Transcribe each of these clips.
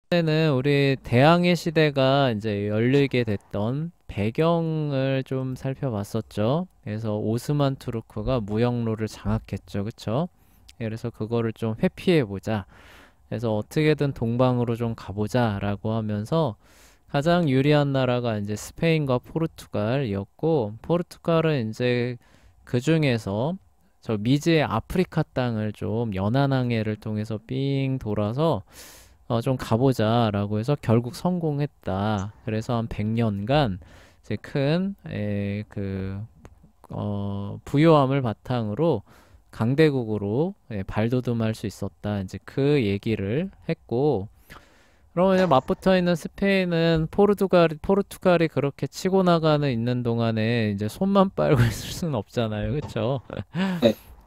때는 우리 대항해 시대가 이제 열리게 됐던 배경을 좀 살펴봤었죠. 그래서 오스만 투르크가 무역로를 장악했죠. 그쵸? 그래서 그거를 좀 회피해 보자. 그래서 어떻게든 동방으로 좀 가보자 라고 하면서 가장 유리한 나라가 이제 스페인과 포르투갈이었고, 포르투갈은 이제 그 중에서 저 미지의 아프리카 땅을 좀 연안항해를 통해서 삥 돌아서 좀 가보자라고 해서 결국 성공했다. 그래서 한 100년간 이제 큰 부유함을 바탕으로 강대국으로 발돋움할 수 있었다. 이제 그 얘기를 했고, 그러면 이제 맞붙어 있는 스페인은 포르투갈이 그렇게 치고 나가는 있는 동안에 이제 손만 빨고 있을 수는 없잖아요. 그렇죠?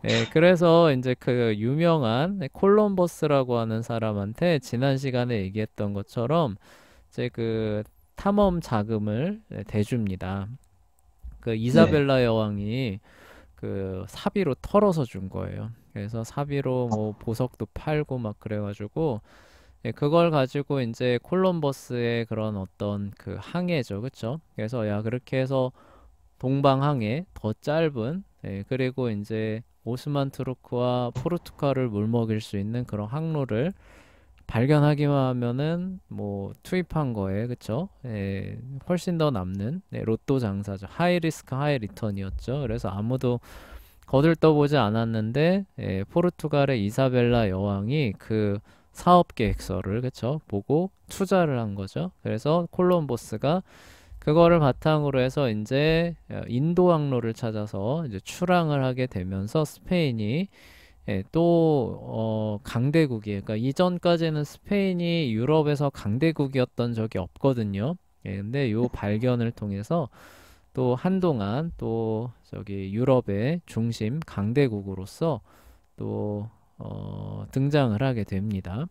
네. 그래서 이제 그 유명한 콜럼버스라고 하는 사람한테 지난 시간에 얘기했던 것처럼 이제 그 탐험 자금을 대줍니다. 그 네. 이사벨라 여왕이 그 사비로 털어서 준 거예요. 그래서 사비로 뭐 보석도 팔고 막 그래가지고 그걸 가지고 이제 콜럼버스의 그런 어떤 그 항해죠, 그쵸? 그래서 야 그렇게 해서 동방항해 더 짧은 그리고 이제 오스만 투르크와 포르투갈을 물먹일 수 있는 그런 항로를 발견하기만 하면은 뭐 투입한 거에 그쵸? 훨씬 더 남는 로또 장사죠. 하이 리스크 하이 리턴이었죠. 그래서 아무도 거들떠보지 않았는데 포르투갈의 이사벨라 여왕이 그 사업 계획서를 그쵸? 보고 투자를 한 거죠. 그래서 콜럼버스가 그거를 바탕으로 해서 이제 인도 항로를 찾아서 이제 출항을 하게 되면서 스페인이 또 강대국이에요. 그러니까 이전까지는 스페인이 유럽에서 강대국이었던 적이 없거든요. 근데 요 발견을 통해서 또 한동안 또 저기 유럽의 중심 강대국으로서 또 등장을 하게 됩니다.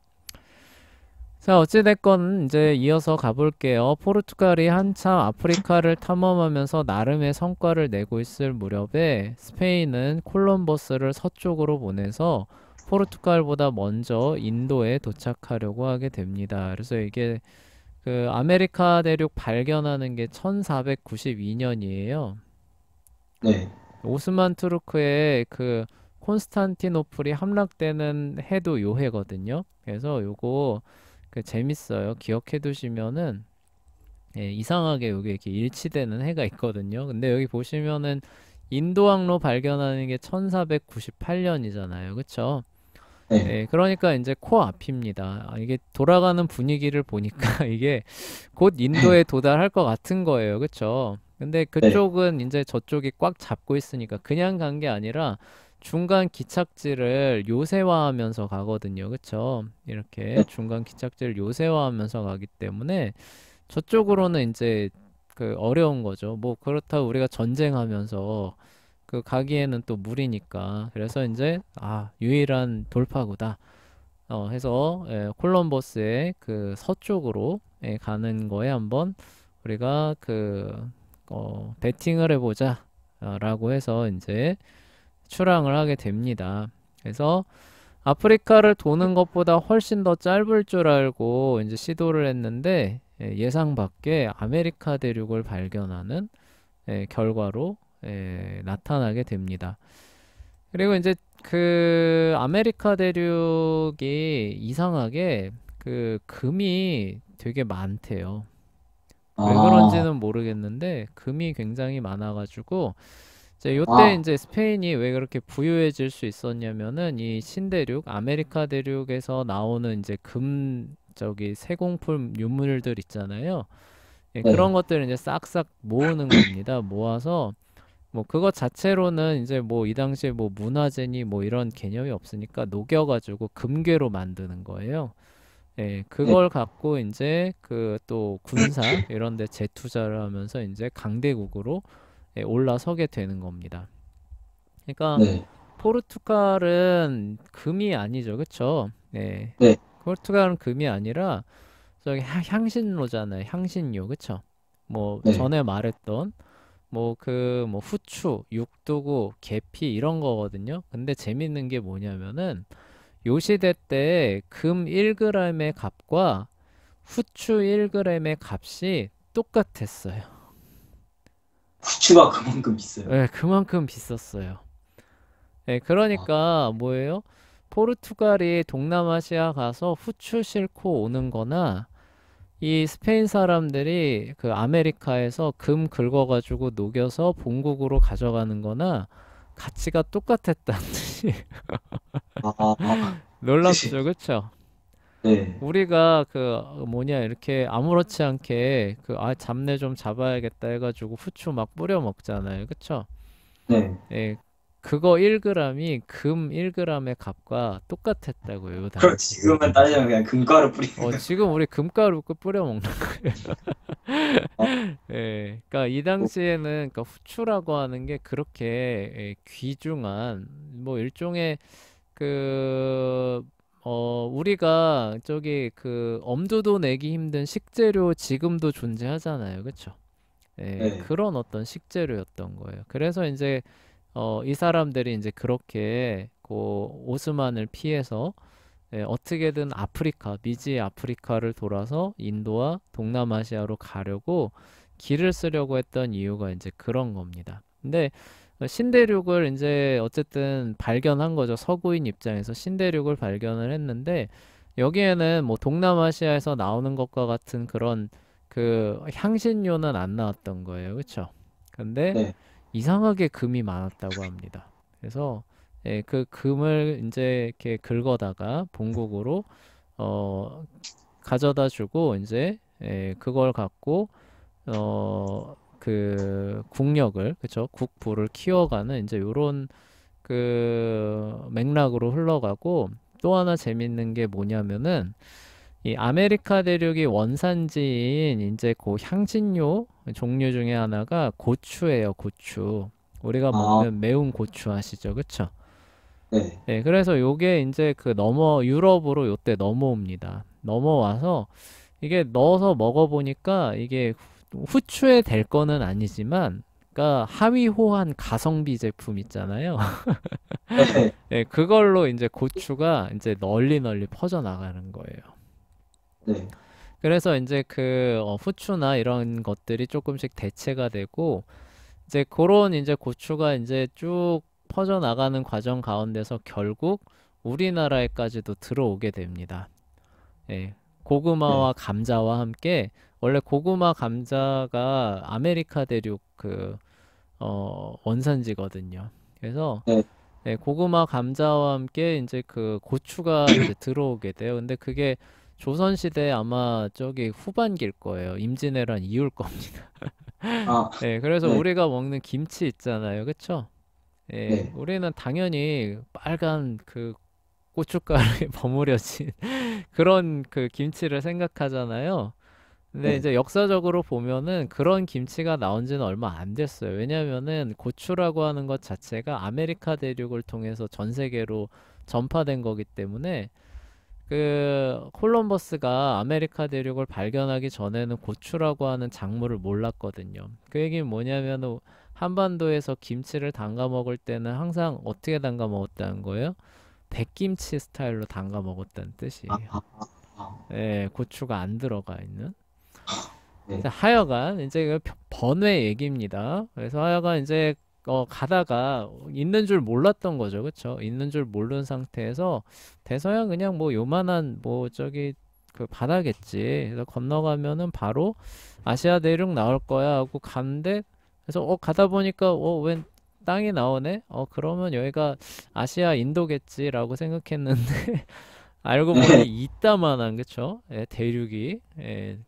자, 어찌됐건 이제 이어서 가볼게요. 포르투갈이 한참 아프리카를 탐험하면서 나름의 성과를 내고 있을 무렵에 스페인은 콜럼버스를 서쪽으로 보내서 포르투갈보다 먼저 인도에 도착하려고 하게 됩니다. 그래서 이게 그 아메리카 대륙 발견하는 게 1492년이에요. 네. 오스만 투르크의 그 콘스탄티노플이 함락되는 해도 요 해거든요. 그래서 요거 그 재밌어요. 기억해 두시면은 이상하게 여기 이렇게 일치되는 해가 있거든요. 근데 여기 보시면은 인도항로 발견하는 게 1498년이잖아요. 그쵸? 네. 그러니까 이제 코앞입니다. 이게 돌아가는 분위기를 보니까 이게 곧 인도에 도달할 것 같은 거예요. 그쵸? 근데 네. 그쪽은 이제 저쪽이 꽉 잡고 있으니까 그냥 간 게 아니라 중간 기착지를 요새화하면서 가거든요. 그쵸? 이렇게 네. 중간 기착지를 요새화하면서 가기 때문에 저쪽으로는 이제 그 어려운 거죠. 뭐 그렇다고 우리가 전쟁하면서 그 가기에는 또 무리니까. 그래서 이제 유일한 돌파구다. 해서 콜럼버스의 그 서쪽으로 가는 거에 한번 우리가 베팅을 해보자. 라고 해서 이제 출항을 하게 됩니다. 그래서 아프리카를 도는 것보다 훨씬 더 짧을 줄 알고 이제 시도를 했는데 예상 밖의 아메리카 대륙을 발견하는 결과로 나타나게 됩니다. 그리고 이제 그 아메리카 대륙이 이상하게 그 금이 되게 많대요. 왜 아, 그런지는 모르겠는데 금이 굉장히 많아가지고 이제 요때 아, 이제 스페인이 왜 그렇게 부유해질 수 있었냐면은 이 신대륙 아메리카 대륙에서 나오는 이제 금 저기 세공품 유물들 있잖아요. 그런 네. 것들을 이제 싹싹 모으는 겁니다. 모아서 뭐 그것 자체로는 이제 뭐 이 당시에 뭐 문화재니 뭐 이런 개념이 없으니까 녹여가지고 금괴로 만드는 거예요. 네. 그걸 갖고 이제 그 또 군사 이런 데 재투자를 하면서 이제 강대국으로 올라서게 되는 겁니다. 그러니까 네. 포르투갈은 금이 아니죠. 그쵸? 네. 네. 포르투갈은 금이 아니라 저기 향신료잖아요. 향신료. 그쵸? 뭐 네. 전에 말했던 뭐 뭐 후추, 육두구, 계피 이런 거거든요. 근데 재밌는 게 뭐냐면은 요 시대 때 금 1g의 값과 후추 1g의 값이 똑같았어요. 후추가 그만큼 있어요. 네, 그만큼 비쌌어요. 네, 아, 그러니까 뭐예요? 포르투갈이 동남아시아 가서 후추 싣고 오는 거나 이 스페인 사람들이 그 아메리카에서 금 긁어가지고 녹여서 본국으로 가져가는 거나 가치가 똑같았다는 뜻이 아, 아, 뜻이, 놀랍죠, 그쵸? 네, 우리가 그 뭐냐 이렇게 아무렇지 않게 그 잡내 좀 잡아야겠다 해가지고 후추 막 뿌려 먹잖아요, 그쵸? 네. 예, 그거 1g이 금 1g의 값과 똑같았다고요, 요 그럼 당시. 지금은 따지면 그냥 금가루 뿌리는 거. 지금 우리 금가루 그 뿌려 먹는 아, 예, 그러니까 이 뭐, 당시에는 그러니까 후추라고 하는 게 그렇게 귀중한 뭐 일종의 그 우리가 저기 그 엄두도 내기 힘든 식재료 지금도 존재하잖아요, 그쵸? 예, 네. 그런 어떤 식재료였던 거예요. 그래서 이제 이 사람들이 이제 그렇게 그 오스만을 피해서 어떻게든 아프리카, 미지 아프리카를 돌아서 인도와 동남아시아로 가려고 길을 쓰려고 했던 이유가 이제 그런 겁니다. 근데 신대륙을 이제 어쨌든 발견한 거죠. 서구인 입장에서 신대륙을 발견을 했는데 여기에는 뭐 동남아시아에서 나오는 것과 같은 그런 그 향신료는 안 나왔던 거예요. 그쵸? 근데 네. 이상하게 금이 많았다고 합니다. 그래서 그 금을 이제 이렇게 긁어다가 본국으로 어, 가져다 주고 이제 그걸 갖고 그 국력을 그쵸 국부를 키워가는 이제 요런 그 맥락으로 흘러가고 또 하나 재밌는 게 뭐냐면은 이 아메리카 대륙이 원산지인 이제 그 향신료 종류 중에 하나가 고추예요, 고추. 우리가 아, 먹는 매운 고추 아시죠? 그쵸? 네. 네, 그래서 요게 이제 그 유럽으로 요때 넘어옵니다. 넘어와서 이게 넣어서 먹어보니까 이게 후추에 될 거는 아니지만, 그러니까 하위 호환 가성비 제품 있잖아요. 네. 네, 그걸로 이제 고추가 이제 널리 널리 퍼져 나가는 거예요. 네. 그래서 이제 그 후추나 이런 것들이 조금씩 대체가 되고 이제 그런 이제 고추가 이제 쭉 퍼져 나가는 과정 가운데서 결국 우리나라에까지도 들어오게 됩니다. 예. 네. 고구마와 감자와 함께 원래 고구마 감자가 아메리카 대륙 그 원산지거든요. 그래서 네. 고구마 감자와 함께 이제 그 고추가 이제 들어오게 돼요. 근데 그게 조선시대 아마 저기 후반기일 거예요. 임진왜란 이후일 겁니다. 아, 그래서 네. 우리가 먹는 김치 있잖아요. 그쵸? 네. 우리는 당연히 빨간 그 고춧가루에 버무려진 그런 그 김치를 생각하잖아요. 근데 네. 이제 역사적으로 보면은 그런 김치가 나온 지는 얼마 안 됐어요. 왜냐면은 고추라고 하는 것 자체가 아메리카 대륙을 통해서 전 세계로 전파된 거기 때문에 그 콜럼버스가 아메리카 대륙을 발견하기 전에는 고추라고 하는 작물을 몰랐거든요. 그 얘기는 뭐냐면은 한반도에서 김치를 담가 먹을 때는 항상 어떻게 담가 먹었다는 거예요? 백김치 스타일로 담가 먹었다는 아, 뜻이에요. 아, 아, 고추가 안 들어가 있는. 네. 자, 하여간 이제 그 번외 얘기입니다. 그래서 하여간 이제 가다가 있는 줄 몰랐던 거죠. 그쵸? 있는 줄 모르는 상태에서 대서양 그냥 뭐 요만한 뭐 저기 그 바다겠지. 그래서 건너가면은 바로 아시아 대륙 나올 거야 하고 갔는데 그래서 가다 보니까 웬 땅이 나오네? 그러면 여기가 아시아 인도겠지라고 생각했는데 알고 보니 네. 이따만한 그쵸? 대륙이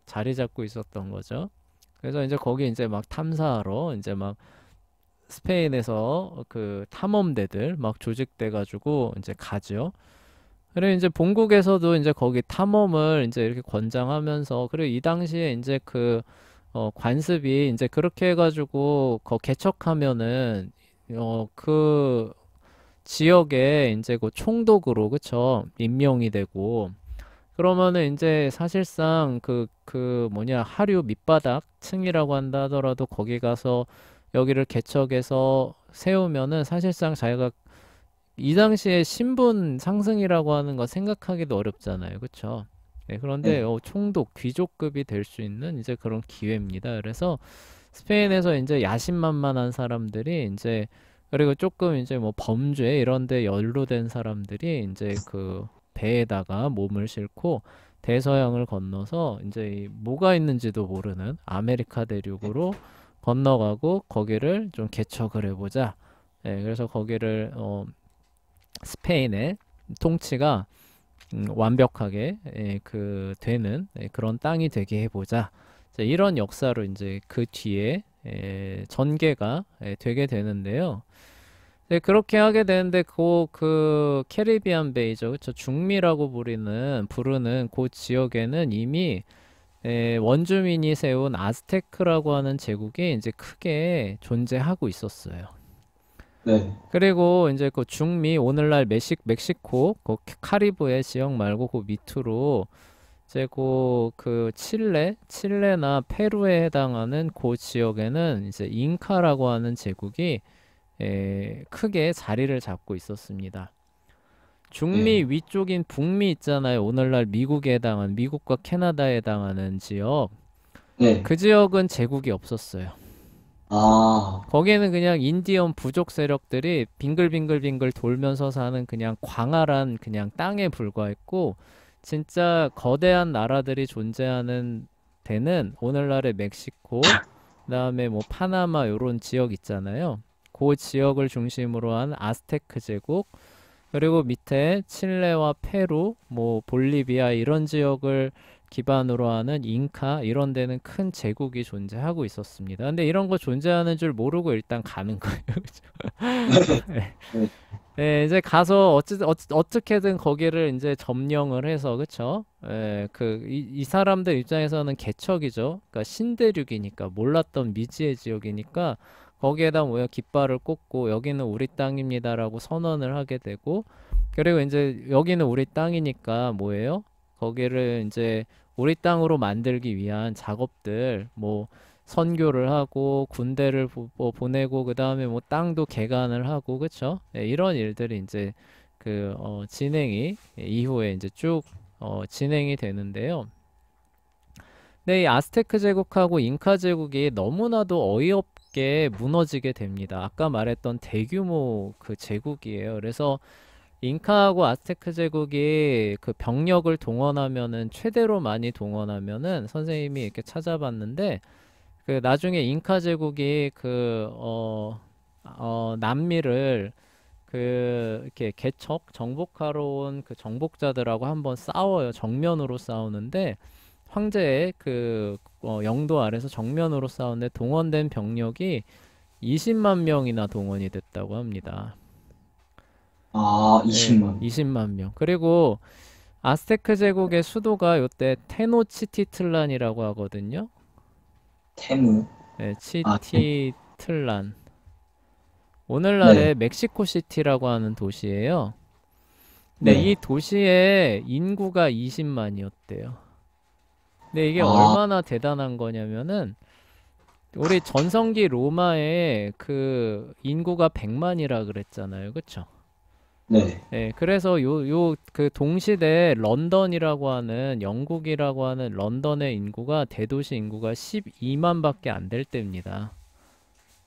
자리 잡고 있었던 거죠. 그래서 이제 거기 이제 막 탐사하러 이제 막 스페인에서 그 탐험대들 막 조직돼 가지고 이제 가죠. 그리고 이제 본국에서도 이제 거기 탐험을 이제 이렇게 권장하면서 그리고 이 당시에 이제 그 관습이 이제 그렇게 해가지고 개척하면은 그 지역에 이제 그 총독으로 그쵸 임명이 되고 그러면은 이제 사실상 그 뭐냐 하류 밑바닥 층이라고 한다 하더라도 거기 가서 여기를 개척해서 세우면은 사실상 자기가 이 당시에 신분 상승이라고 하는 거 생각하기도 어렵잖아요. 그쵸? 예, 그런데 네. 총독, 귀족급이 될 수 있는 이제 그런 기회입니다. 그래서 스페인에서 이제 야심만만한 사람들이 이제 그리고 조금 이제 뭐 범죄 이런 데 연루된 사람들이 이제 그 배에다가 몸을 싣고 대서양을 건너서 이제 이 뭐가 있는지도 모르는 아메리카 대륙으로 건너가고 거기를 좀 개척을 해보자. 예, 그래서 거기를 스페인의 통치가 완벽하게 그 되는 그런 땅이 되게 해보자. 자, 이런 역사로 이제 그 뒤에 전개가 되게 되는데요. 네, 그렇게 하게 되는데 그 캐리비안 베이죠, 그쵸? 중미라고 부르는 그 지역에는 이미 원주민이 세운 아즈테크라고 하는 제국이 이제 크게 존재하고 있었어요. 네. 그리고 이제 그 중미 오늘날 멕시코 그 카리브해 지역 말고 그 밑으로 이제 그 칠레나 페루에 해당하는 그 지역에는 이제 잉카라고 하는 제국이 크게 자리를 잡고 있었습니다. 중미 네. 위쪽인 북미 있잖아요. 오늘날 미국에 해당하는 미국과 캐나다에 해당하는 지역. 네. 그 지역은 제국이 없었어요. 아, 거기에는 그냥 인디언 부족 세력들이 빙글빙글빙글 돌면서 사는 그냥 광활한 그냥 땅에 불과했고 진짜 거대한 나라들이 존재하는 데는 오늘날의 멕시코, 그다음에 뭐 파나마 요런 지역 있잖아요. 그 지역을 중심으로 한 아스테크 제국, 그리고 밑에 칠레와 페루, 뭐 볼리비아 이런 지역을 기반으로 하는 잉카 이런 데는 큰 제국이 존재하고 있었습니다. 근데 이런 거 존재하는 줄 모르고 일단 가는 거예요. 네. 네. 네, 이제 가서 어떻게든 거기를 이제 점령을 해서 그쵸? 이 사람들 입장에서는 개척이죠. 그러니까 신대륙이니까 몰랐던 미지의 지역이니까 거기에다 뭐야 깃발을 꽂고 여기는 우리 땅입니다라고 선언을 하게 되고 그리고 이제 여기는 우리 땅이니까 뭐예요? 거기를 이제 우리 땅으로 만들기 위한 작업들 뭐 선교를 하고 군대를 뭐 보내고 그다음에 뭐 땅도 개간을 하고 그쵸? 예, 이런 일들이 이제 진행이 이후에 이제 쭉 진행이 되는데요. 근데 이 아스테크 제국하고 잉카 제국이 너무나도 어이없게 무너지게 됩니다. 아까 말했던 대규모 그 제국이에요. 그래서 잉카하고 아스테크 제국이 그 병력을 동원하면은 최대로 많이 동원하면은 선생님이 이렇게 찾아봤는데 그 나중에 잉카 제국이 남미를 이렇게 정복하러 온 그 정복자들하고 한번 싸워요. 정면으로 싸우는데 황제의 영도 아래서 정면으로 싸우는데 동원된 병력이 20만 명이나 동원이 됐다고 합니다. 아, 예, 20만. 20만 명. 그리고 아스테크 제국의 수도가 요때 테노치티틀란이라고 하거든요. 테무. 예, 아, 테무. 치티틀란. 네. 오늘날의 멕시코시티라고 하는 도시예요. 근데 이 네. 도시의 인구가 20만이었대요. 근데 이게 아, 얼마나 대단한 거냐면은 우리 전성기 로마의 그 인구가 100만이라 그랬잖아요. 그쵸? 네. 예, 그래서 그 동시대에 런던이라고 하는 영국이라고 하는 런던의 인구가 대도시 인구가 12만밖에 안 될 때입니다.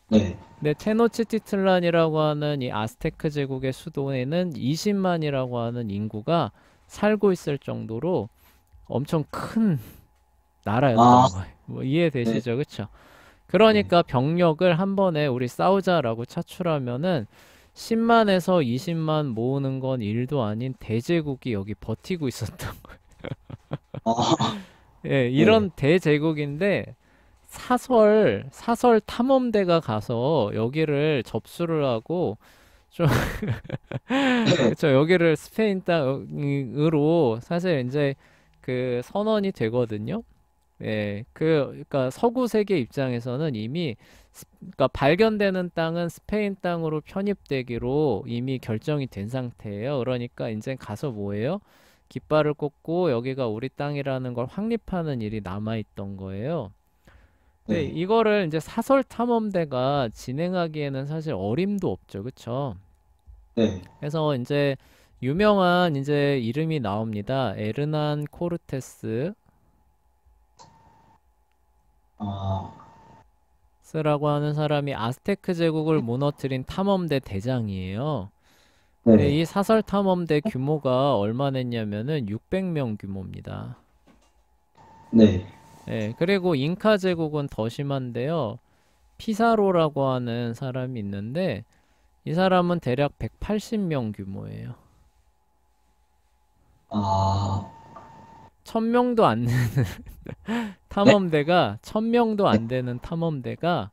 네. 근데 테노치티틀란이라고 하는 이 아스테크 제국의 수도에는 20만이라고 하는 인구가 살고 있을 정도로 엄청 큰 아, 나라였던 거예요. 뭐 네. 이해되시죠? 그쵸? 네. 그러니까 병력을 한 번에 우리 싸우자라고 차출하면은 10만에서 20만 모으는 건 일도 아닌 대제국이 여기 버티고 있었던 거예요. 아, 예, 네. 이런 대제국인데 사설 탐험대가 가서 여기를 접수를 하고 좀 그쵸, 여기를 스페인 땅으로 사실 이제 그 선언이 되거든요. 예, 그러니까 서구 세계 입장에서는 이미 그러니까 발견되는 땅은 스페인 땅으로 편입되기로 이미 결정이 된 상태예요. 그러니까 이제 가서 뭐예요? 깃발을 꽂고 여기가 우리 땅이라는 걸 확립하는 일이 남아 있던 거예요. 근데 네. 이거를 이제 사설 탐험대가 진행하기에는 사실 어림도 없죠. 그쵸? 네. 그래서 이제 유명한 이제 이름이 나옵니다. 에르난 코르테스라고 아, 하는 사람이 아스테크 제국을 무너뜨린 탐험대 대장이에요. 근데 네, 이 사설 탐험대 규모가 얼마냈냐면은 600명 규모입니다. 네. 예, 그리고 잉카 제국은 더 심한데요. 피사로라고 하는 사람이 있는데 이 사람은 대략 180명 규모예요. 아, 1000명도 안 되는 네? 탐험대가 1000명도 네. 안 되는 탐험대가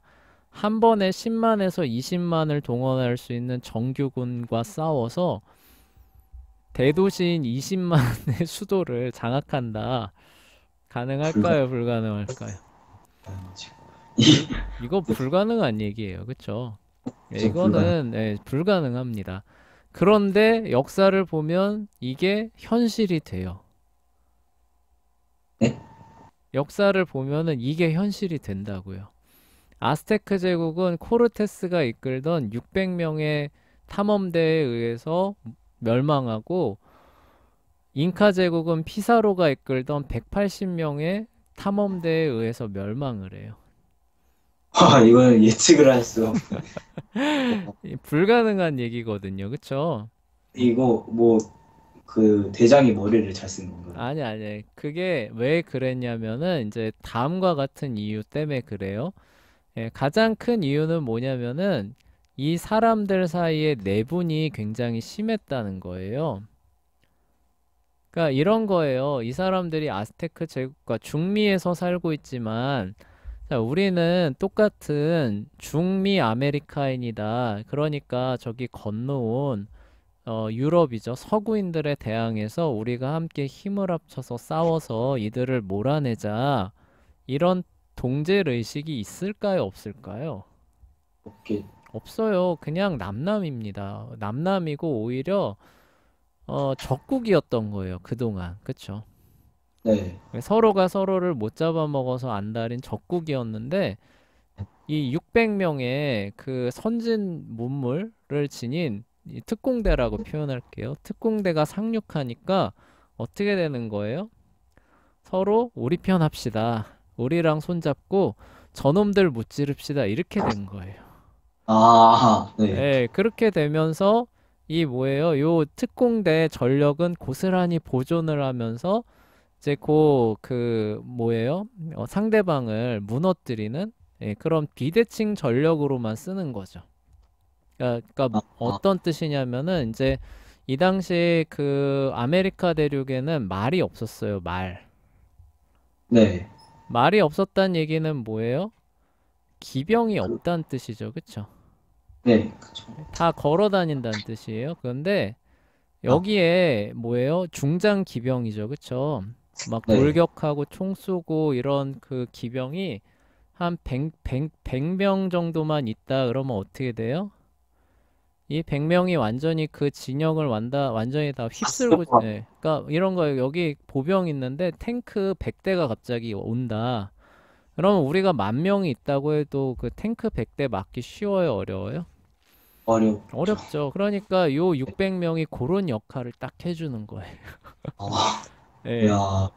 한 번에 10만에서 20만을 동원할 수 있는 정규군과 싸워서 대도시인 20만의 수도를 장악한다. 가능할까요? 불가능할까요? 불가능하죠. 이거 불가능한 얘기예요. 그쵸? 예, 저 불가능. 이거는 예, 불가능합니다. 그런데 역사를 보면 이게 현실이 돼요. 네? 역사를 보면은 이게 현실이 된다고요. 아스테크 제국은 코르테스가 이끌던 600명의 탐험대에 의해서 멸망하고 잉카 제국은 피사로가 이끌던 180명의 탐험대에 의해서 멸망을 해요. 이거는 예측을 할 수 없는. 불가능한 얘기거든요. 그쵸? 이거, 뭐, 그, 대장이 머리를 잘 쓴 건가요? 아니. 그게 왜 그랬냐면은 이제 다음과 같은 이유 때문에 그래요. 예, 가장 큰 이유는 뭐냐면은 이 사람들 사이에 내분이 굉장히 심했다는 거예요. 그러니까 이런 거예요. 이 사람들이 아스테크 제국과 중미에서 살고 있지만 자, 우리는 똑같은 중미 아메리카인이다. 그러니까 저기 건너온 유럽이죠. 서구인들에 대항해서 우리가 함께 힘을 합쳐서 싸워서 이들을 몰아내자. 이런 동질 의식이 있을까요? 없을까요? 오케이. 없어요. 그냥 남남입니다. 남남이고 오히려 적국이었던 거예요. 그동안. 그쵸? 네. 서로가 서로를 못 잡아먹어서 안달인 적국이었는데 이 600명의 그 선진 문물을 지닌 이 특공대라고 표현할게요. 특공대가 상륙하니까 어떻게 되는 거예요? 서로 우리 편 합시다. 우리랑 손잡고 저놈들 무찌릅시다. 이렇게 된 거예요. 아, 네. 예, 그렇게 되면서 이 뭐예요? 요 특공대 전력은 고스란히 보존을 하면서 이제 그 뭐예요? 상대방을 무너뜨리는 예, 그런 비대칭 전력으로만 쓰는 거죠. 그러니까 아, 어떤 뜻이냐면은 이제 이 당시 그 아메리카 대륙에는 말이 없었어요. 말. 네. 말이 없었다는 얘기는 뭐예요? 기병이 그, 없다는 뜻이죠. 그쵸? 네. 그쵸. 다 걸어 다닌다는 뜻이에요. 그런데 아, 여기에 뭐예요? 중장 기병이죠. 그쵸? 막 네. 돌격하고 총 쏘고 이런 그 기병이 한 100명 정도만 있다 그러면 어떻게 돼요? 이 100명이 완전히 그 진영을 완전히 다 휩쓸고, 아, 예. 그러니까 이런 거 여기 보병 있는데 탱크 100대가 갑자기 온다. 그러면 우리가 10,000명이 있다고 해도 그 탱크 100대 맞기 쉬워요, 어려워요? 어렵죠. 어렵죠. 그러니까 요 600명이 그런 역할을 딱 해주는 거예요. 아, 예. 야,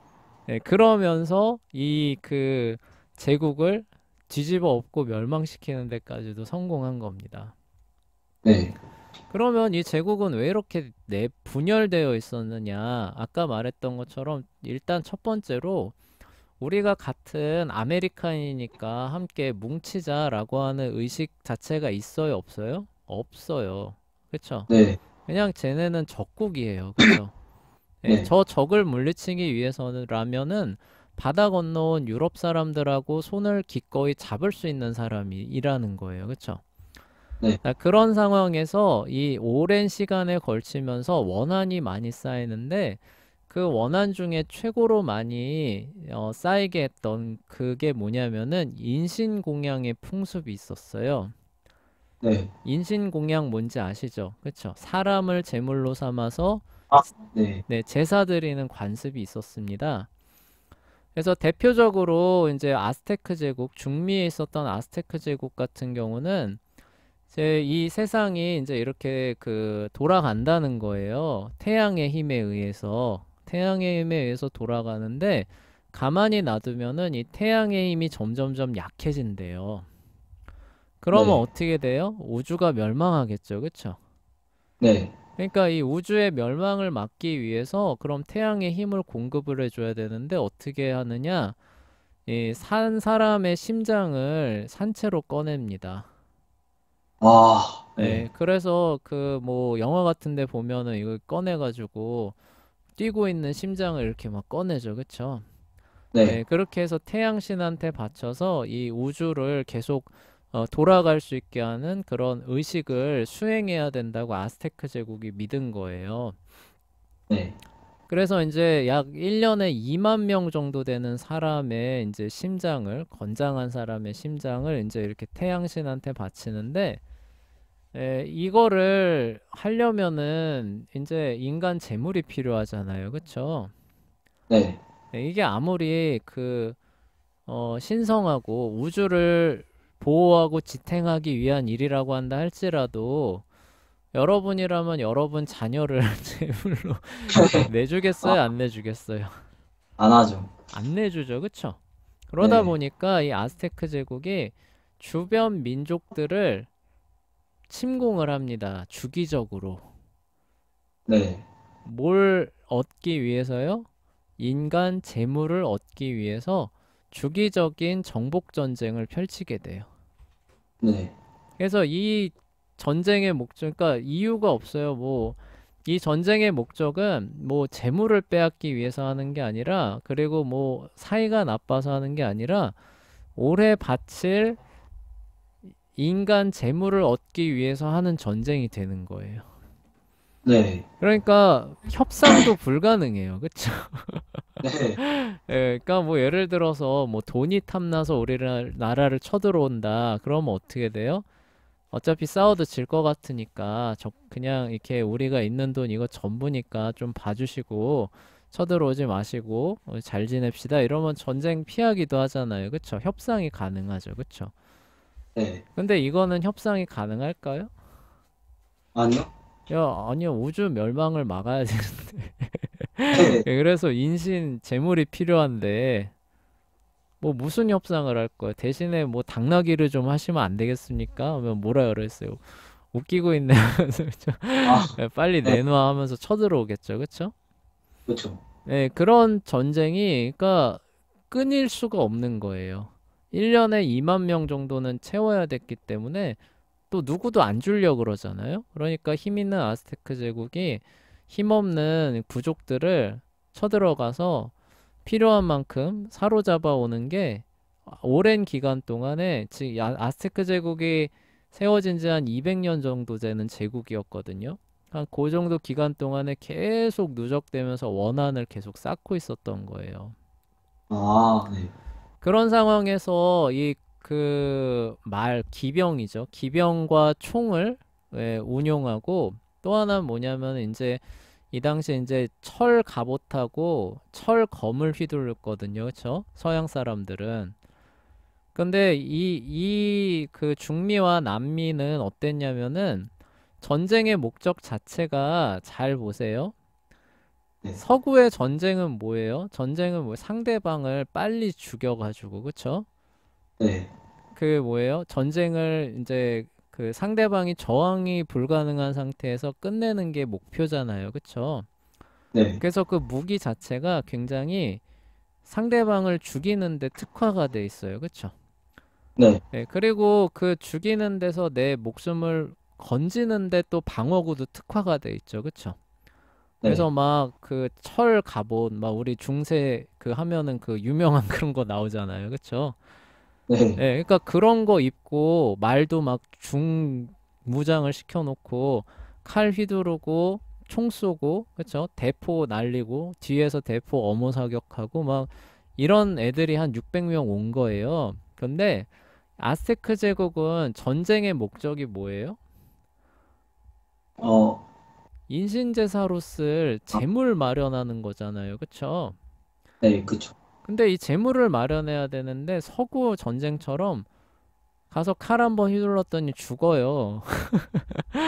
예, 그러면서 이 그 제국을 뒤집어 엎고 멸망시키는 데까지도 성공한 겁니다. 네. 그러면 이 제국은 왜 이렇게 분열되어 있었느냐? 아까 말했던 것처럼 일단 첫 번째로 우리가 같은 아메리칸이니까 함께 뭉치자라고 하는 의식 자체가 있어요, 없어요? 없어요. 그쵸? 네. 그냥 쟤네는 적국이에요. 그쵸? 예, 네. 저 적을 물리치기 위해서라면은 바다 건너온 유럽 사람들하고 손을 기꺼이 잡을 수 있는 사람이 일하는 거예요. 그쵸? 네. 자, 그런 상황에서 이 오랜 시간에 걸치면서 원한이 많이 쌓이는데 그 원한 중에 최고로 많이 쌓이게 했던 그게 뭐냐면은 인신공양의 풍습이 있었어요. 네. 인신공양 뭔지 아시죠? 그쵸? 사람을 제물로 삼아서 아, 네. 네, 제사 드리는 관습이 있었습니다. 그래서 대표적으로 이제 아스테크 제국, 중미에 있었던 아스테크 제국 같은 경우는 이제 이 세상이 이제 이렇게 그 돌아간다는 거예요. 태양의 힘에 의해서. 태양의 힘에 의해서 돌아가는데 가만히 놔두면은 이 태양의 힘이 점점점 약해진대요. 그러면 네, 어떻게 돼요? 우주가 멸망하겠죠. 그쵸? 네. 그러니까 이 우주의 멸망을 막기 위해서 그럼 태양의 힘을 공급을 해줘야 되는데 어떻게 하느냐? 이 산 사람의 심장을 산채로 꺼냅니다. 아, 네, 네, 그래서 그 뭐 영화 같은 데 보면은 이걸 꺼내가지고 뛰고 있는 심장을 이렇게 막 꺼내죠. 그쵸? 네, 네, 그렇게 해서 태양신한테 바쳐서 이 우주를 계속 돌아갈 수 있게 하는 그런 의식을 수행해야 된다고 아스테크 제국이 믿은 거예요. 네, 그래서 이제 약 1년에 2만 명 정도 되는 사람의 이제 심장을, 건장한 사람의 심장을 이제 이렇게 태양신한테 바치는데, 이거를 하려면은 이제 인간 재물이 필요하잖아요. 그쵸? 네, 이게 아무리 그 신성하고 우주를 보호하고 지탱하기 위한 일이라고 한다 할지라도 여러분이라면 여러분 자녀를 제물로 아, 내주겠어요? 안 내주겠어요? 안 하죠. 안 내주죠. 그쵸? 그러다 네, 보니까 이 아스테크 제국이 주변 민족들을 침공을 합니다. 주기적으로. 네, 뭘 얻기 위해서요? 인간 재물을 얻기 위해서 주기적인 정복 전쟁을 펼치게 돼요. 네, 그래서 이 전쟁의 목적, 그러니까 이유가 없어요. 뭐, 이 전쟁의 목적은 뭐 재물을 빼앗기 위해서 하는 게 아니라, 그리고 뭐 사이가 나빠서 하는 게 아니라, 오래 바칠 인간 재물을 얻기 위해서 하는 전쟁이 되는 거예요. 네, 그러니까 협상도 불가능해요. 그쵸? 네, 예, 그러니까 뭐 예를 들어서 뭐 돈이 탐나서 우리를 나라를 쳐들어온다. 그러면 어떻게 돼요? 어차피 싸워도 질 것 같으니까 그냥 이렇게 우리가 있는 돈 이거 전부니까 좀 봐주시고 쳐들어오지 마시고 잘 지냅시다. 이러면 전쟁 피하기도 하잖아요. 그쵸? 협상이 가능하죠. 그쵸? 네. 근데 이거는 협상이 가능할까요? 아니요? 야, 아니요. 우주 멸망을 막아야 돼. 네, 그래서 인신 재물이 필요한데 뭐 무슨 협상을 할 거야? 대신에 뭐 당나귀를 좀 하시면 안 되겠습니까? 하면 뭐라 그랬어요? 웃기고 있네 하면서 그쵸? 아, 빨리 네, 내놔 하면서 쳐들어오겠죠. 그쵸? 그렇죠. 네, 그런 전쟁이 그러니까 끊일 수가 없는 거예요. 1년에 2만 명 정도는 채워야 됐기 때문에 또 누구도 안 주려 그러잖아요. 그러니까 힘 있는 아스테크 제국이 힘없는 부족들을 쳐들어가서 필요한 만큼 사로잡아 오는 게 오랜 기간 동안에 즉 아스테크 제국이 세워진 지 한 200년 정도 되는 제국이었거든요. 한 그 정도 기간 동안에 계속 누적되면서 원한을 계속 쌓고 있었던 거예요. 아, 네, 그런 상황에서 이 그 기병이죠. 기병과 총을 운용하고 또 하나는 뭐냐면 이제 이 당시에 이제 철 갑옷하고 철 검을 휘둘렀거든요. 그쵸? 서양 사람들은. 근데 이 그 중미와 남미는 어땠냐면은 전쟁의 목적 자체가 잘 보세요. 네, 서구의 전쟁은 뭐예요? 전쟁은 뭐 상대방을 빨리 죽여가지고, 그쵸? 네, 그 뭐예요? 전쟁을 이제 그 상대방이 저항이 불가능한 상태에서 끝내는 게 목표잖아요. 그쵸? 네, 그래서 그 무기 자체가 굉장히 상대방을 죽이는데 특화가 돼 있어요. 그쵸? 네, 네, 그리고 그 죽이는 데서 내 목숨을 건지는데 또 방어구도 특화가 돼 있죠. 그쵸? 그래서 네, 막 그 철 갑옷, 막 우리 중세 그 하면은 그 유명한 그런 거 나오잖아요. 그쵸? 네, 네, 그러니까 그런 거 입고 말도 막 중무장을 시켜놓고 칼 휘두르고 총 쏘고, 그쵸? 대포 날리고 뒤에서 대포 엄호 사격하고 막 이런 애들이 한 600명 온 거예요. 근데 아스테크 제국은 전쟁의 목적이 뭐예요? 어, 인신제사로 쓸 아, 재물 마련하는 거잖아요. 그쵸? 네, 그쵸. 근데 이 재물을 마련해야 되는데 서구 전쟁처럼 가서 칼 한번 휘둘렀더니 죽어요.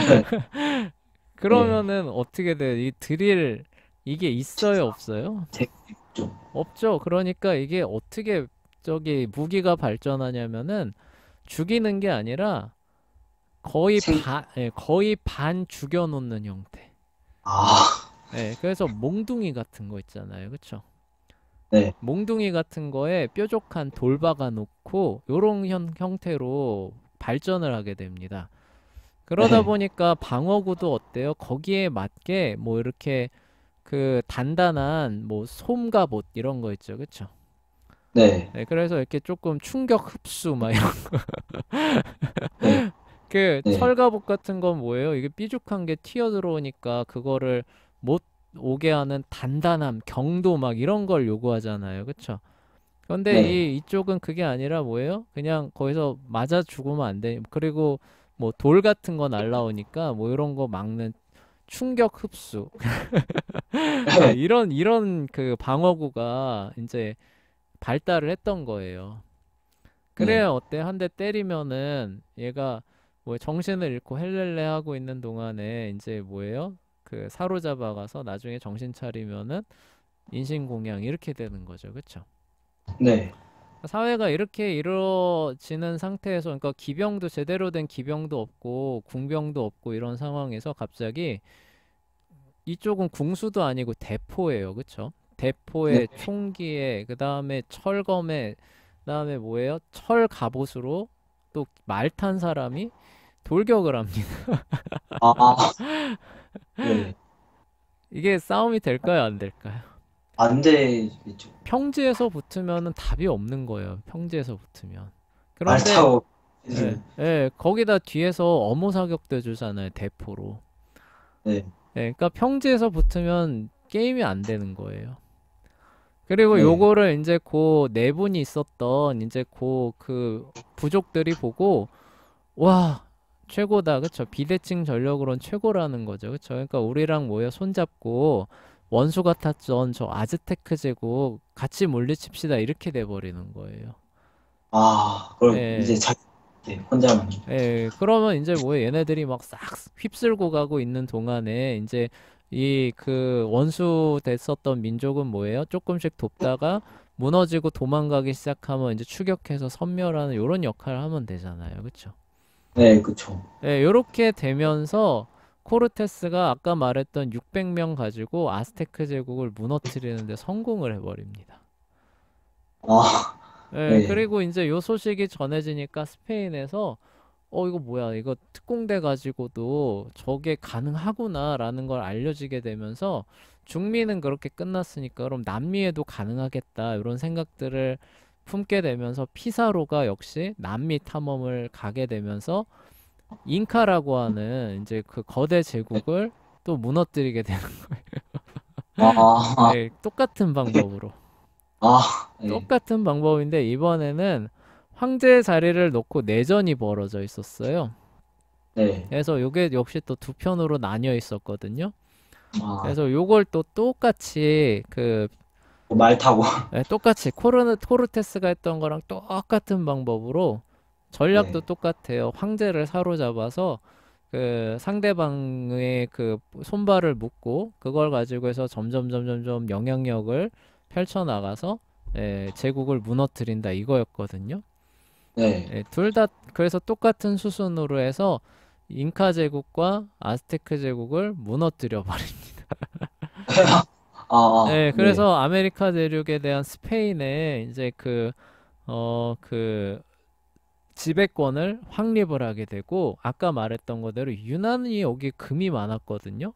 네. 네. 그러면은 어떻게 돼? 이 드릴 이게 있어요, 제사 없어요? 되겠죠. 없죠. 그러니까 이게 어떻게 저기 무기가 발전하냐면은 죽이는 게 아니라 생, 거의 반 죽여놓는 형태. 아, 예, 그래서 몽둥이 같은 거 있잖아요. 그쵸? 네. 몽둥이 같은 거에 뾰족한 돌 박아 놓고 요런 형태로 발전을 하게 됩니다. 그러다 네. 보니까 방어구도 어때요? 거기에 맞게 뭐 이렇게 그 단단한 뭐 솜갑옷 이런 거 있죠. 그쵸? 네. 네, 그래서 이렇게 조금 충격 흡수 막 이런 네. 그 네. 철갑옷 같은 건 뭐예요? 이게 삐죽한 게 튀어 들어오니까 그거를 못 오게 하는 단단함, 경도 막 이런 걸 요구하잖아요. 그쵸? 그런데 네. 이쪽은 그게 아니라 뭐예요? 그냥 거기서 맞아 죽으면 안 돼. 그리고 뭐 돌 같은 거 날라오니까 뭐 이런 거 막는 충격 흡수. 예, 이런 그 방어구가 이제 발달을 했던 거예요. 네. 그래야 어때? 한 대 때리면은 얘가 뭐 정신을 잃고 헬렐레 하고 있는 동안에 이제 뭐예요? 그 사로잡아가서 나중에 정신 차리면은 인신공양 이렇게 되는 거죠. 그쵸? 네. 사회가 이렇게 이루어지는 상태에서 그러니까 기병도 제대로 된 기병도 없고 궁병도 없고 이런 상황에서 갑자기 이쪽은 궁수도 아니고 대포예요. 그쵸? 네. 대포에 총기에 그다음에 철검에 그다음에 뭐예요? 철 갑옷으로 또 말 탄 사람이 돌격을 합니다. 아, 네. 이게 싸움이 될까요? 안 될까요? 안 되겠죠. 평지에서 붙으면은 답이 없는 거예요. 평지에서 붙으면. 말 그런데 타고 예, 해주면. 예, 거기다 뒤에서 어모 사격도 해주잖아요, 대포로. 네. 예, 그러니까 평지에서 붙으면 게임이 안 되는 거예요. 그리고 네. 요거를 이제 고 네 분이 있었던 이제 고 그 부족들이 보고 와 최고다, 그쵸? 비대칭 전력으론 최고라는 거죠, 그쵸? 그러니까 우리랑 모여 손잡고 원수 같았던 저 아즈테크 제국 같이 물리칩시다 이렇게 돼버리는 거예요. 아, 그럼 이제 예. 자기 네, 혼자만. 예, 그러면 이제 뭐 얘네들이 막 싹 휩쓸고 가고 있는 동안에 이제 이 그 원수 됐었던 민족은 뭐예요? 조금씩 돕다가 무너지고 도망가기 시작하면 이제 추격해서 섬멸하는 요런 역할을 하면 되잖아요. 그쵸? 네, 그쵸. 예, 요렇게 되면서 코르테스가 아까 말했던 600명 가지고 아스테크 제국을 무너뜨리는데 성공을 해버립니다. 아, 예, 네. 그리고 이제 요 소식이 전해지니까 스페인에서 이거 뭐야, 이거 특공대 가지고도 저게 가능하구나라는 걸 알려지게 되면서 중미는 그렇게 끝났으니까 그럼 남미에도 가능하겠다 이런 생각들을 품게 되면서 피사로가 역시 남미 탐험을 가게 되면서 잉카라고 하는 이제 그 거대 제국을 또 무너뜨리게 되는 아, 예, 똑같은 방법으로 네. 똑같은 방법인데 이번에는 황제 자리를 놓고 내전이 벌어져 있었어요. 네. 그래서 요게 역시 또 두 편으로 나뉘어 있었거든요. 아, 그래서 요걸 또 똑같이 말 타고. 똑같이 코르테스가 했던 거랑 똑같은 방법으로 전략도 네. 똑같아요. 황제를 사로잡아서 그 상대방의 그 손발을 묶고 그걸 가지고 해서 점점 영향력을 펼쳐나가서 제국을 무너뜨린다 이거였거든요. 네. 둘 다 그래서 똑같은 수순으로 해서 잉카 제국과 아스테크 제국을 무너뜨려 버립니다. 네. 그래서 아메리카 대륙에 대한 스페인의 이제 그 지배권을 확립을 하게 되고 아까 말했던 거대로 유난히 여기 금이 많았거든요.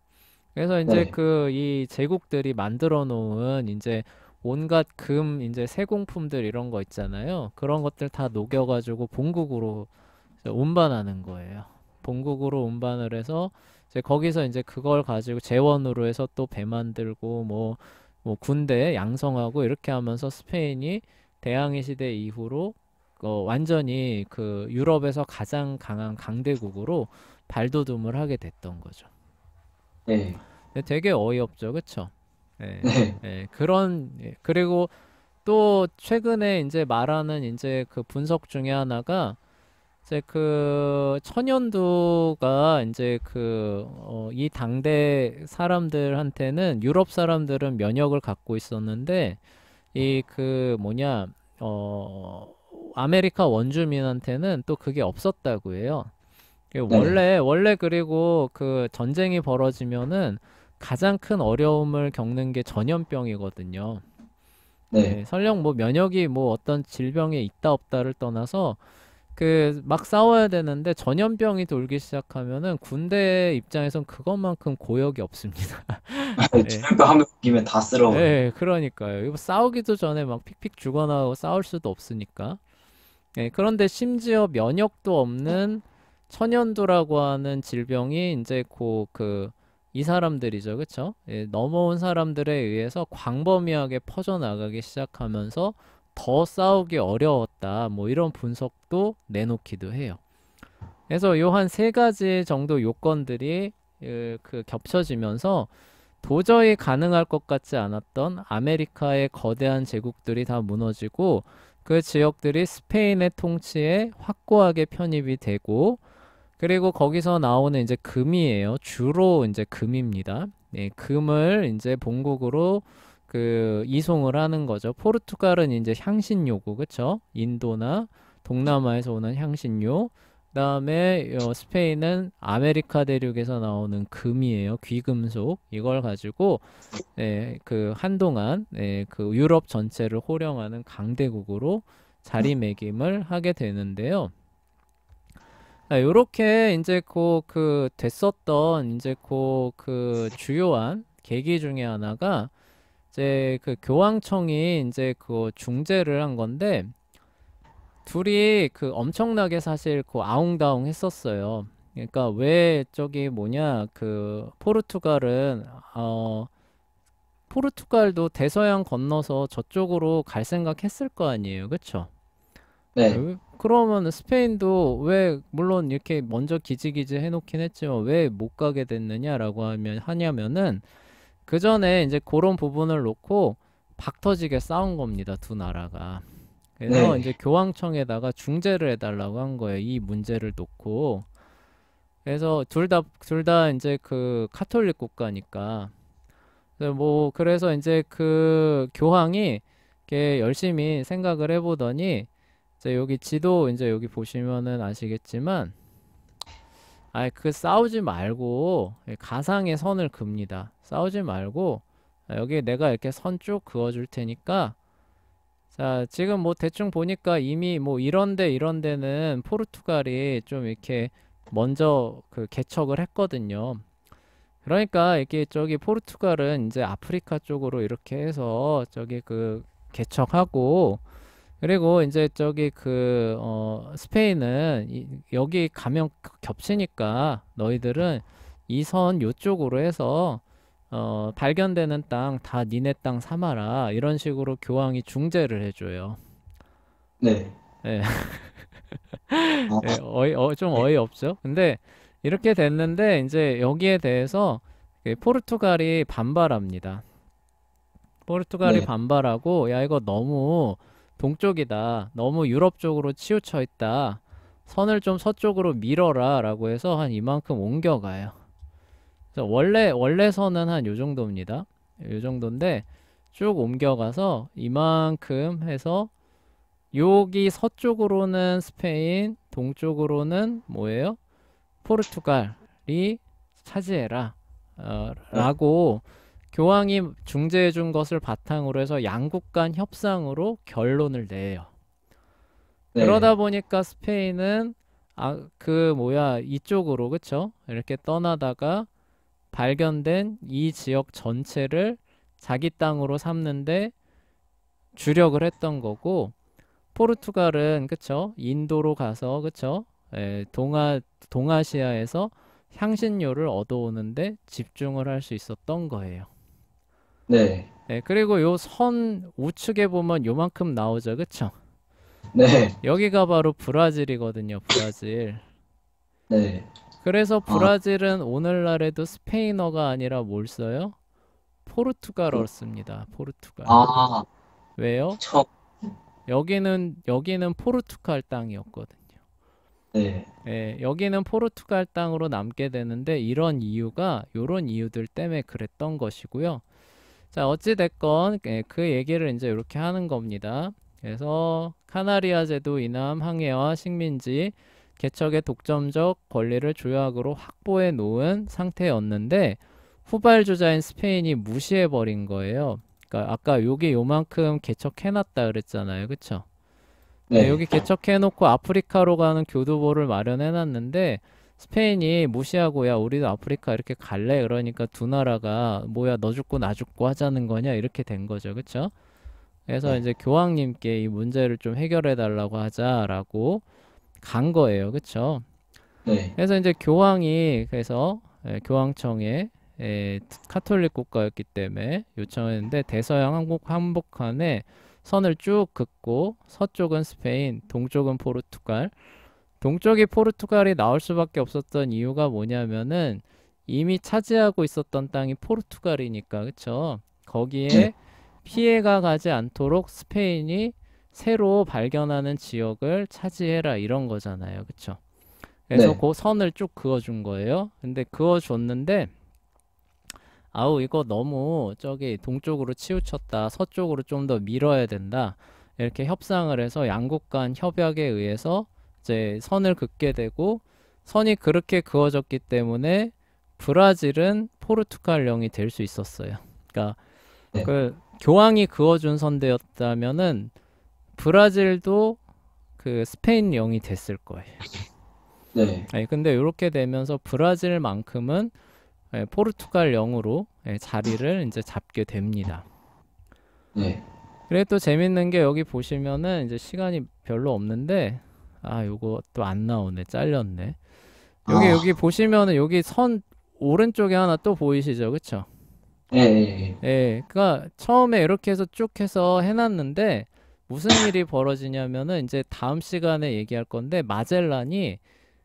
그래서 이제 네. 이 제국들이 만들어 놓은 이제 온갖 금 이제 세공품들 이런 거 있잖아요. 그런 것들 다 녹여가지고 본국으로 이제 운반하는 거예요. 본국으로 운반을 해서 이제 거기서 이제 그걸 가지고 재원으로 해서 또 배 만들고 뭐 군대 양성하고 이렇게 하면서 스페인이 대항해 시대 이후로 완전히 그 유럽에서 가장 강한 강대국으로 발돋움을 하게 됐던 거죠. 네. 근데 되게 어이없죠, 그쵸? 예, 네. 그리고 또 최근에 이제 말하는 이제 그 분석 중에 하나가 이제 그 천연두가 이제 이 당대 사람들한테는 유럽 사람들은 면역을 갖고 있었는데 이 그 뭐냐 어 아메리카 원주민한테는 또 그게 없었다고 해요. 네, 원래 그리고 그 전쟁이 벌어지면은 가장 큰 어려움을 겪는 게 전염병이거든요. 네, 예, 설령 뭐 면역이 뭐 어떤 질병에 있다 없다를 떠나서 그 막 싸워야 되는데 전염병이 돌기 시작하면은 군대 입장에선 그것만큼 고역이 없습니다. 예. 전염병 한번 생기면 다 쓸어버려요. 예, 그러니까요. 이거 싸우기도 전에 막 픽픽 죽어나가고 싸울 수도 없으니까. 예, 그런데 심지어 면역도 없는 천연두라고 하는 질병이 이제 이 사람들이죠. 그쵸? 예, 넘어온 사람들에 의해서 광범위하게 퍼져나가기 시작하면서 더 싸우기 어려웠다. 뭐 이런 분석도 내놓기도 해요. 그래서 요 한 세 가지 정도 요건들이 겹쳐지면서 도저히 가능할 것 같지 않았던 아메리카의 거대한 제국들이 다 무너지고 그 지역들이 스페인의 통치에 확고하게 편입이 되고 그리고 거기서 나오는 이제 금이에요. 주로 이제 금입니다. 예, 금을 이제 본국으로 이송을 하는 거죠. 포르투갈은 이제 향신료고, 그쵸? 인도나 동남아에서 오는 향신료. 그다음에 스페인은 아메리카 대륙에서 나오는 금이에요. 귀금속. 이걸 가지고 한동안 유럽 전체를 호령하는 강대국으로 자리매김을 하게 되는데요. 요렇게 이제 됐었던 이제 주요한 계기 중에 하나가 이제 그 교황청이 이제 중재를 한 건데 둘이 엄청나게 사실 아웅다웅 했었어요. 그러니까 왜 저기 뭐냐 포르투갈도 대서양 건너서 저쪽으로 갈 생각 했을 거 아니에요. 그쵸? 네, 그러면 스페인도 왜 물론 이렇게 먼저 기지기지 해놓긴 했지만 왜 못 가게 됐느냐라고 하냐면은 그 전에 이제 그런 부분을 놓고 박터지게 싸운 겁니다. 두 나라가. 그래서 네, 이제 교황청에다가 중재를 해달라고 한 거예요. 이 문제를 놓고. 그래서 둘 다 이제 카톨릭 국가니까. 그래서 이제 교황이 이렇게 열심히 생각을 해보더니 이제 여기 지도 이제 여기 보시면은 아시겠지만 싸우지 말고 가상의 선을 긋니다. 싸우지 말고 여기 내가 이렇게 선 쭉 그어줄 테니까 자 지금 뭐 대충 보니까 이미 뭐 이런 데는 포르투갈이 좀 이렇게 먼저 개척을 했거든요. 그러니까 이게 저기 포르투갈은 이제 아프리카 쪽으로 이렇게 해서 저기 개척하고 그리고 이제 저기 스페인은 여기 가면 겹치니까 너희들은 이 선 요쪽으로 해서 발견되는 땅 다 니네 땅 삼아라 이런 식으로 교황이 중재를 해줘요. 네. 예, 아, 예, 좀 네, 어이없죠? 근데 이렇게 됐는데 이제 여기에 대해서 포르투갈이 반발합니다. 포르투갈이 네, 반발하고 야 이거 너무 동쪽이다. 너무 유럽 쪽으로 치우쳐 있다. 선을 좀 서쪽으로 밀어라 라고 해서 한 이만큼 옮겨가요. 그래서 원래 선은 한 요 정도입니다. 요 정도인데 쭉 옮겨가서 이만큼 해서 여기 서쪽으로는 스페인, 동쪽으로는 뭐예요? 포르투갈이 차지해라. 네, 라고 교황이 중재해 준 것을 바탕으로 해서 양국 간 협상으로 결론을 내요. 그러다 네, 보니까 스페인은 이쪽으로 그쵸? 이렇게 떠나다가 발견된 이 지역 전체를 자기 땅으로 삼는데 주력을 했던 거고 포르투갈은 그쵸? 인도로 가서 그쵸? 동아시아에서 향신료를 얻어오는데 집중을 할 수 있었던 거예요. 네, 네, 그리고 요 선 우측에 보면 요만큼 나오죠. 그쵸? 네, 여기가 바로 브라질이거든요. 브라질. 네. 그래서 아, 브라질은 오늘날에도 스페인어가 아니라 뭘 써요? 그, 포르투갈어를 씁니다. 포르투갈. 아, 왜요? 처음, 여기는 포르투갈 땅이었거든요. 네. 예, 여기는 포르투갈 땅으로 남게 되는데 이런 이유가 요런 이유들 때문에 그랬던 것이고요. 자, 어찌 됐건 그 얘기를 이제 이렇게 하는 겁니다. 그래서 카나리아 제도 이남 항해와 식민지 개척의 독점적 권리를 조약으로 확보해 놓은 상태였는데 후발주자인 스페인이 무시해 버린 거예요. 그러니까 아까 요게 요만큼 개척해 놨다 그랬잖아요. 그쵸? 네, 네. 여기 개척해놓고 아프리카로 가는 교두보를 마련해놨는데 스페인이 무시하고 야 우리도 아프리카 이렇게 갈래? 그러니까 두 나라가 뭐야 너 죽고 나 죽고 하자는 거냐 이렇게 된 거죠. 그쵸? 그래서 네. 이제 교황님께 이 문제를 좀 해결해 달라고 하자라고 간 거예요. 그쵸? 네. 그래서 이제 교황이 그래서 교황청에 카톨릭 국가였기 때문에 요청했는데 대서양 한복판에 선을 쭉 긋고 서쪽은 스페인, 동쪽은 포르투갈. 동쪽이 포르투갈이 나올 수밖에 없었던 이유가 뭐냐면은 이미 차지하고 있었던 땅이 포르투갈이니까 그쵸? 네. 거기에 피해가 가지 않도록 스페인이 새로 발견하는 지역을 차지해라 이런 거잖아요. 그쵸? 그래서 네. 그 선을 쭉 그어준 거예요. 근데 그어줬는데 아우 이거 너무 저기 동쪽으로 치우쳤다. 서쪽으로 좀 더 밀어야 된다. 이렇게 협상을 해서 양국 간 협약에 의해서 이제 선을 긋게 되고 선이 그렇게 그어졌기 때문에 브라질은 포르투갈령이 될 수 있었어요. 그러니까 네. 그 교황이 그어준 선대였다면은 브라질도 그 스페인령이 됐을 거예요. 네. 아니, 근데 이렇게 되면서 브라질만큼은 포르투갈 영으로 자리를 이제 잡게 됩니다. 네. 그래 또 재밌는 게 여기 보시면은 이제 시간이 별로 없는데 아 요거 또 안 나오네 잘렸네. 여기 아, 보시면은 여기 선 오른쪽에 하나 또 보이시죠, 그쵸? 네. 네. 예, 그러니까 처음에 이렇게 해서 쭉 해서 해놨는데 무슨 일이 벌어지냐면은 이제 다음 시간에 얘기할 건데 마젤란이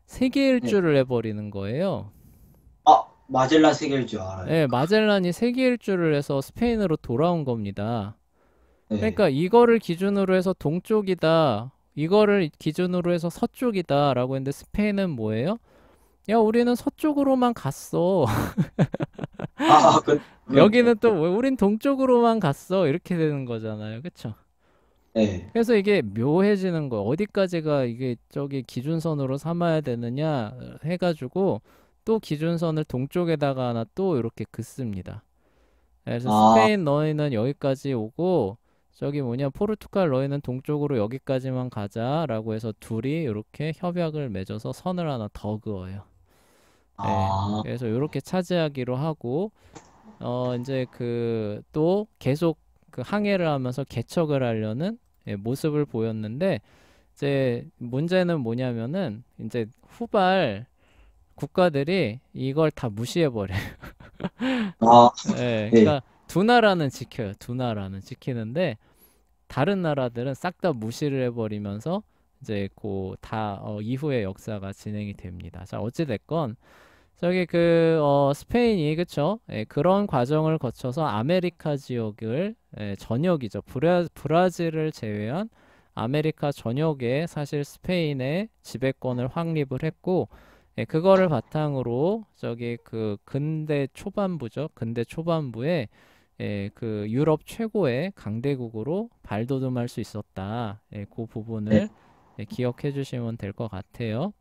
세계 네. 일주를 해버리는 거예요. 마젤란 세계일 줄 알아요. 예, 마젤란이 세계 일주를 해서 스페인으로 돌아온 겁니다. 네. 그러니까 이거를 기준으로 해서 동쪽이다. 이거를 기준으로 해서 서쪽이다라고 했는데 스페인은 뭐예요? 야, 우리는 서쪽으로만 갔어. 그러니까. 여기는 또 우린 동쪽으로만 갔어. 이렇게 되는 거잖아요. 그쵸? 네. 그래서 이게 묘해지는 거예요. 어디까지가 이게 저기 기준선으로 삼아야 되느냐 해가지고 또 기준선을 동쪽에다가 하나 또 이렇게 긋습니다. 그래서 아, 스페인 너희는 여기까지 오고 저기 뭐냐 포르투갈 너희는 동쪽으로 여기까지만 가자라고 해서 둘이 이렇게 협약을 맺어서 선을 하나 더 그어요. 예. 아, 그래서 이렇게 차지하기로 하고 이제 그 또 계속 그 항해를 하면서 개척을 하려는 모습을 보였는데 이제 문제는 뭐냐면은 이제 후발 국가들이 이걸 다 무시해 버려요. 아, 예. 네. 그러니까 두 나라는 지켜요. 두 나라는 지키는데 다른 나라들은 싹 다 무시를 해버리면서 이제 다 이후의 역사가 진행이 됩니다. 자, 어찌 됐건 저기 스페인이 그쵸? 예, 그런 과정을 거쳐서 아메리카 지역을 전역이죠. 브라질을 제외한 아메리카 전역에 사실 스페인의 지배권을 확립을 했고 그거를 바탕으로 저기 그 근대 초반부죠. 근대 초반부에 그 유럽 최고의 강대국으로 발돋움할 수 있었다. 그 네. 부분을 기억해 주시면 될 것 같아요.